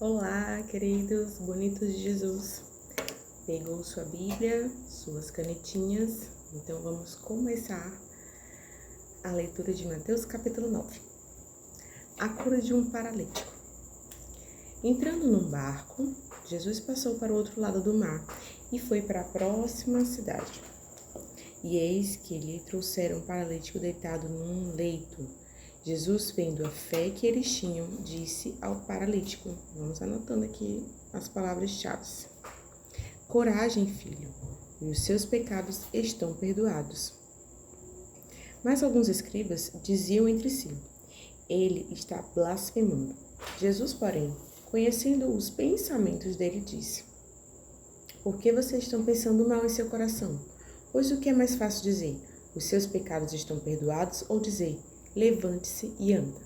Olá, queridos, bonitos de Jesus. Pegou sua Bíblia, suas canetinhas? Então vamos começar a leitura de Mateus capítulo 9. A cura de um paralítico. Entrando num barco, Jesus passou para o outro lado do mar e foi para a próxima cidade. E eis que lhe trouxeram um paralítico deitado num leito. Jesus, vendo a fé que eles tinham, disse ao paralítico, vamos anotando aqui as palavras-chave: coragem, filho, e os seus pecados estão perdoados. Mas alguns escribas diziam entre si, ele está blasfemando. Jesus, porém, conhecendo os pensamentos dele, disse, por que vocês estão pensando mal em seu coração? Pois o que é mais fácil dizer, os seus pecados estão perdoados, ou dizer, levante-se e anda.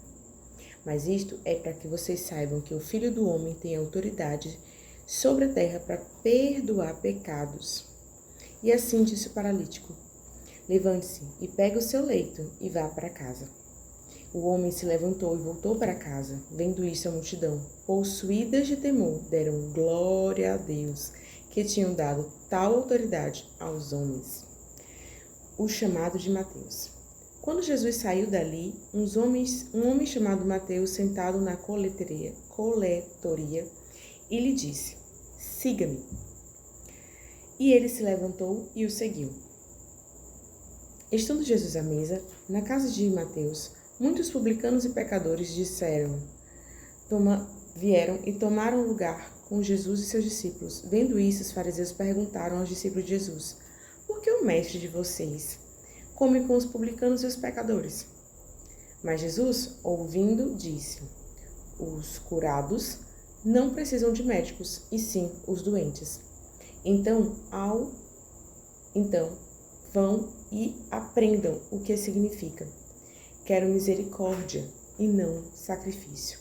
Mas isto é para que vocês saibam que o Filho do Homem tem autoridade sobre a terra para perdoar pecados. E assim disse o paralítico, levante-se e pegue o seu leito e vá para casa. O homem se levantou e voltou para casa. Vendo isso, a multidão, possuídas de temor, deram glória a Deus, que tinham dado tal autoridade aos homens. O chamado de Mateus. Quando Jesus saiu dali, um homem chamado Mateus, sentado na coletoria, e lhe disse, siga-me. E ele se levantou e o seguiu. Estando Jesus à mesa, na casa de Mateus, muitos publicanos e pecadores vieram e tomaram lugar com Jesus e seus discípulos. Vendo isso, os fariseus perguntaram aos discípulos de Jesus, por que o mestre de vocês come com os publicanos e os pecadores? Mas Jesus, ouvindo, disse, os curados não precisam de médicos, e sim os doentes. Então vão e aprendam o que significa. Quero misericórdia e não sacrifício,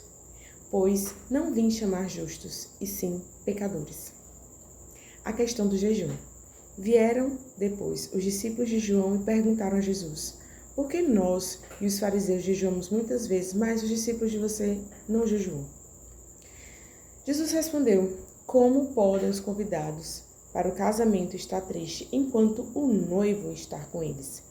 pois não vim chamar justos, e sim pecadores. A questão do jejum. Vieram depois os discípulos de João e perguntaram a Jesus, por que nós e os fariseus jejuamos muitas vezes, mas os discípulos de você não jejuam? Jesus respondeu, como podem os convidados para o casamento estar triste enquanto o noivo está com eles?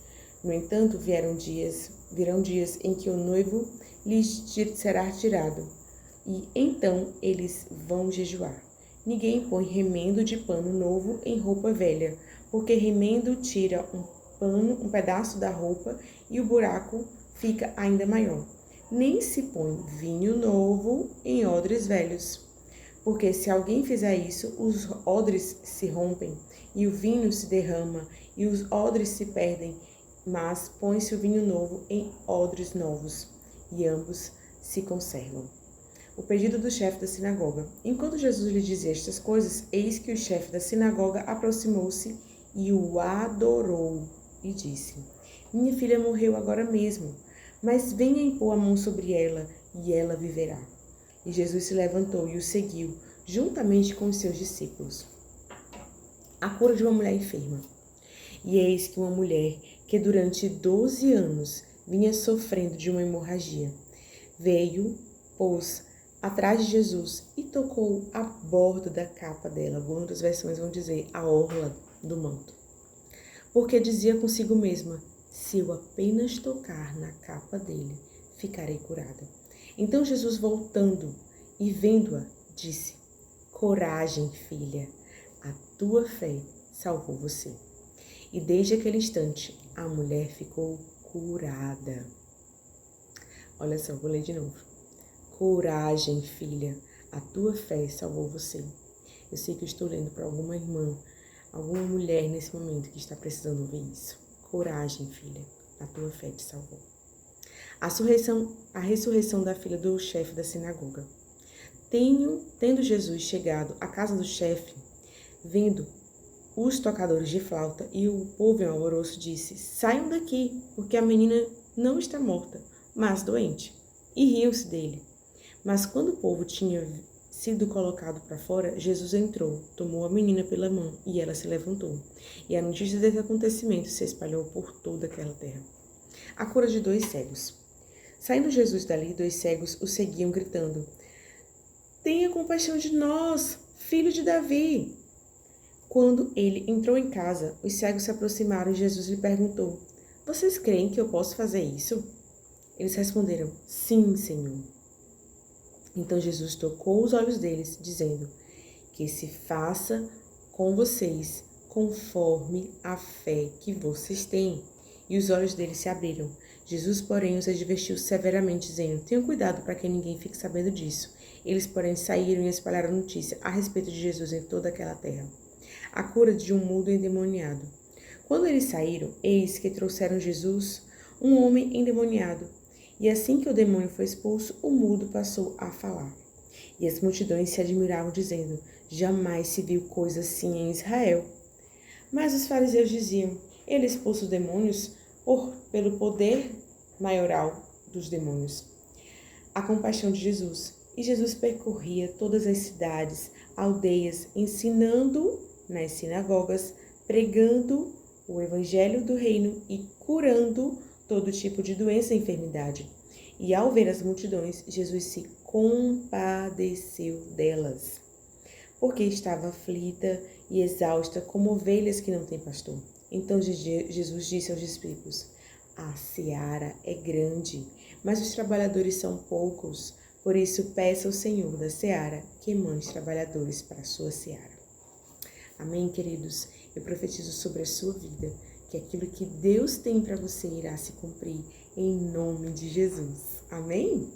No entanto, virão dias em que o noivo lhes será tirado, e então eles vão jejuar. Ninguém põe remendo de pano novo em roupa velha, porque remendo tira um pedaço da roupa e o buraco fica ainda maior. Nem se põe vinho novo em odres velhos, porque se alguém fizer isso, os odres se rompem e o vinho se derrama e os odres se perdem, mas põe-se o vinho novo em odres novos e ambos se conservam. O pedido do chefe da sinagoga. Enquanto Jesus lhe dizia estas coisas, eis que o chefe da sinagoga aproximou-se e o adorou e disse, minha filha morreu agora mesmo, mas venha impor a mão sobre ela e ela viverá. E Jesus se levantou e o seguiu, juntamente com os seus discípulos. A cura de uma mulher enferma. E eis que uma mulher que durante 12 anos vinha sofrendo de uma hemorragia, veio, pôs atrás de Jesus e tocou a borda da capa dela. Algumas versões vão dizer a orla do manto. Porque dizia consigo mesma, se eu apenas tocar na capa dele, ficarei curada. Então Jesus, voltando e vendo-a, disse, coragem, filha, a tua fé salvou você. E desde aquele instante, a mulher ficou curada. Olha só, vou ler de novo. Coragem, filha, a tua fé salvou você. Eu sei que eu estou lendo para alguma irmã, alguma mulher nesse momento que está precisando ouvir isso. Coragem, filha, a tua fé te salvou. A ressurreição da filha do chefe da sinagoga. Tendo Jesus chegado à casa do chefe, vendo os tocadores de flauta e o povo em alvoroço, disse, saiam daqui, porque a menina não está morta, mas doente. E riam-se dele. Mas quando o povo tinha sido colocado para fora, Jesus entrou, tomou a menina pela mão e ela se levantou. E a notícia desse acontecimento se espalhou por toda aquela terra. A cura de 2 cegos. Saindo Jesus dali, 2 cegos o seguiam gritando, tenha compaixão de nós, filho de Davi. Quando ele entrou em casa, os cegos se aproximaram e Jesus lhe perguntou: Vocês creem que eu posso fazer isso? Eles responderam: Sim, Senhor. Então Jesus tocou os olhos deles, dizendo: Que se faça com vocês conforme a fé que vocês têm. E os olhos deles se abriram. Jesus, porém, os advertiu severamente, dizendo: Tenham cuidado para que ninguém fique sabendo disso. Eles, porém, saíram e espalharam notícia a respeito de Jesus em toda aquela terra. A cura de um mudo endemoniado. Quando eles saíram, eis que trouxeram Jesus um homem endemoniado. E assim que o demônio foi expulso, o mudo passou a falar. E as multidões se admiravam, dizendo: Jamais se viu coisa assim em Israel. Mas os fariseus diziam: Ele expulsa os demônios pelo poder maioral dos demônios. A compaixão de Jesus. E Jesus percorria todas as cidades, aldeias, ensinando nas sinagogas, pregando o evangelho do reino e curando todo tipo de doença e enfermidade. E ao ver as multidões, Jesus se compadeceu delas, porque estava aflita e exausta como ovelhas que não têm pastor. Então Jesus disse aos discípulos: A seara é grande, mas os trabalhadores são poucos. Por isso peça ao Senhor da seara que mande trabalhadores para a sua seara. Amém, queridos? Eu profetizo sobre a sua vida que aquilo que Deus tem para você irá se cumprir em nome de Jesus. Amém?